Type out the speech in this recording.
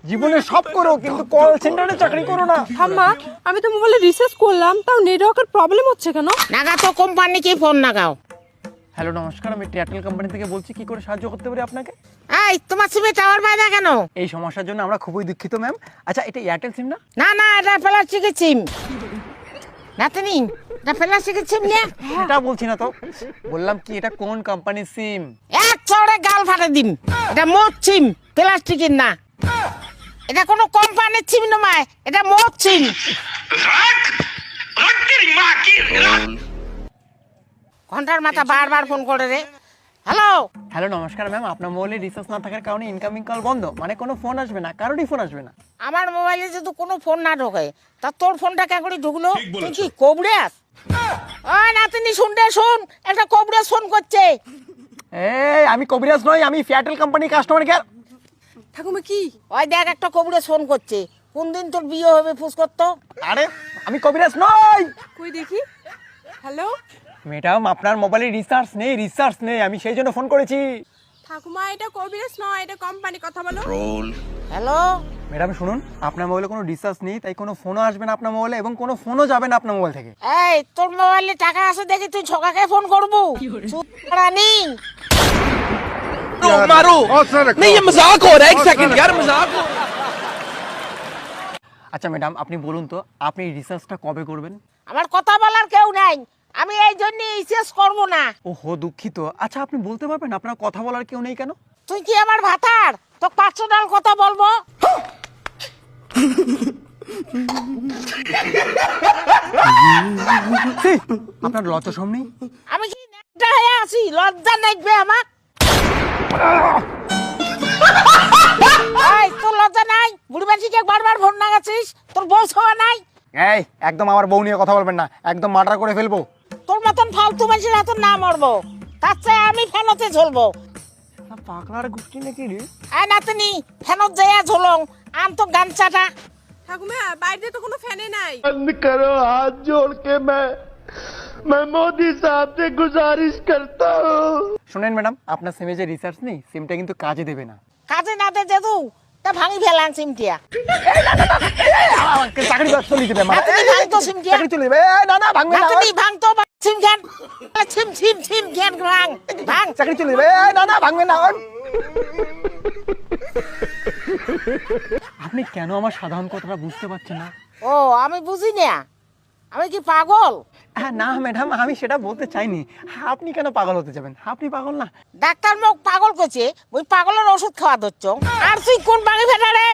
জীবনে সব করো কিন্তু কল সেন্টারে চাকরি করো না। ঠাম্মা, আমি তো মোবাইলে রিসার্চ করলাম, তাও নেটওয়ার্কের প্রবলেম হচ্ছে কেন? নাগা তো কোম্পানিকে ফোন লাগাও। হ্যালো নমস্কার, আমি এয়ারটেল কোম্পানি থেকে বলছি, কি করে সাহায্য করতে পারি আপনাকে? এই তোমার সিমে টাওয়ার পায় না কেন? এই সমস্যার জন্য আমরা খুবই দুঃখিত ম্যাম। আচ্ছা, এটা এয়ারটেল সিম না? না না, এটা প্লাস্টিকের সিম। নাতনি, এটা প্লাস্টিকের সিম নিয়ে এটা বলছি না তো, বললাম কি এটা কোন কোম্পানির সিম? এক চড়ে গাল ফাটে দিন। এটা মোট সিম, প্লাস্টিকের না। এটা কোনো কোম্পানির সিম নয়, এটা মোট সিম। ঘন্টার মাথা বারবার ফোন করে রে। হ্যালো, হ্যালো নমস্কার ম্যাম, আপনার মোবাইলে রিচার্জ না থাকার কারণে ইনকামিং কল বন্ধ, মানে কোনো ফোন আসবে না, কারোরই ফোন আসবে না। আমার মোবাইলে যদি কোনো ফোন না ঢোকে, তা তোর ফোনটা কে করে ঢুকলো? তুই কি কবড়াস? ওই নাতনি শুনতে শুন, একটা কবড়াস ফোন করছে। এই আমি কবিরাজ নই, আমি এয়ারটেল কোম্পানি কাস্টমার কেয়ার। ঠাকুমা কি? ওই দেখ, একটা কবড়াস ফোন করছে। কোন দিন তোর বিয়ে হবে ফুস করতো? আরে আমি কবিরাজ নই কই দেখি। হ্যালো ম্যাডাম, আপনার মোবাইলে রিচার্জ নেই, আমি সেই জন্য ফোন করেছি। ঠাকুমা, এটা কবিরাজ নয়, এটা কোম্পানি, কথা বলো। হ্যালো, ম্যাডাম শুনুন, আপনার মোবাইলে কোনো রিচার্জ নেই, তাই কোনো ফোনও আসবে না আপনার মোবাইলে, এবং কোনো ফোনও যাবে না আপনার মোবাইল থেকে। এই তোর মোবাইলে টাকা আছে দেখি তুই ছকাকে ফোন করবো? রানি मारो नहीं, ये मजाक हो रहा है। एक सेकंड यार, मजाक हो। আচ্ছা ম্যাডাম, আপনি বলুন তো, আপনি রিচার্জটা কবে করবেন? আমার কথা বলার কেউ নাই, আমি এই জন্য শেষ করবো না। ওহো দুঃখিত। আচ্ছা আপনি বলতে পারবেন আপনার কথা বলার কেউ নেই কেন? তুই কি আমার ভাতার তো পার্সোনাল কথা বলবো? ছি, আপনার লজ্জা শরম নেই? আমি কি নেকটা হয়ে আছি? লজ্জা নেকবে আমার? এই তোর লজ্জা নাই? বুড়ি মাঝিকে বারবার ফোন লাগাচ্ছিস, তোর বউ ছোঁয়া নাই? এই একদম আমার বউ নিয়ে কথা বলবেন না, একদম মার্ডার করে ফেলবো। তোর মতন ফালতু মানুষের হাতে না মরবো, তার চেয়ে আমি ফেনতে ঝুলবো। পাগলার গোষ্ঠী নাকি রে? এই নাতনি, ফেনত যাইয়া ঝুলং, আন তো গামছাটা। ঠাকুমা, বাইরে তো কোনো ফ্যানে নাই। बंद करो, हाथ जोड़ के मैं मोदी साहब से गुजारिश करता हूँ। শোনেন ম্যাডাম, আপনার সিমে যে রিচার্জ নেই, সিমটা কিন্তু কাজে দেবে না। কাজে না দে যেদু, তা ভাঙি ফেলান সিমটিয়া। চাকরি চলে যাবে আমার। নাতনি ভাঙতো সিমটিয়া। চাকরি চলে যাবে। এই, না না ভাঙবে না। নাতনি ভাঙতো সিম খান। সিম সিম সিম খান ভাঙ ভাঙ। চাকরি চলে যাবে। এই, না না ভাঙবে না। আপনি কেন আমার সাধারণ কথাটা বুঝতে পারছেন না? ও, আমি বুঝি না, আমি কি পাগল? না ম্যাডাম, আমি সেটা বলতে চাইনি। আপনি কেন পাগল হতে যাবেন? আপনি পাগল না। ডাক্তার মুখ পাগল করছে, ওই পাগলের ওষুধ খাওয়া ধরছ। আর তুই কোন ভাঙি ফেটা রে?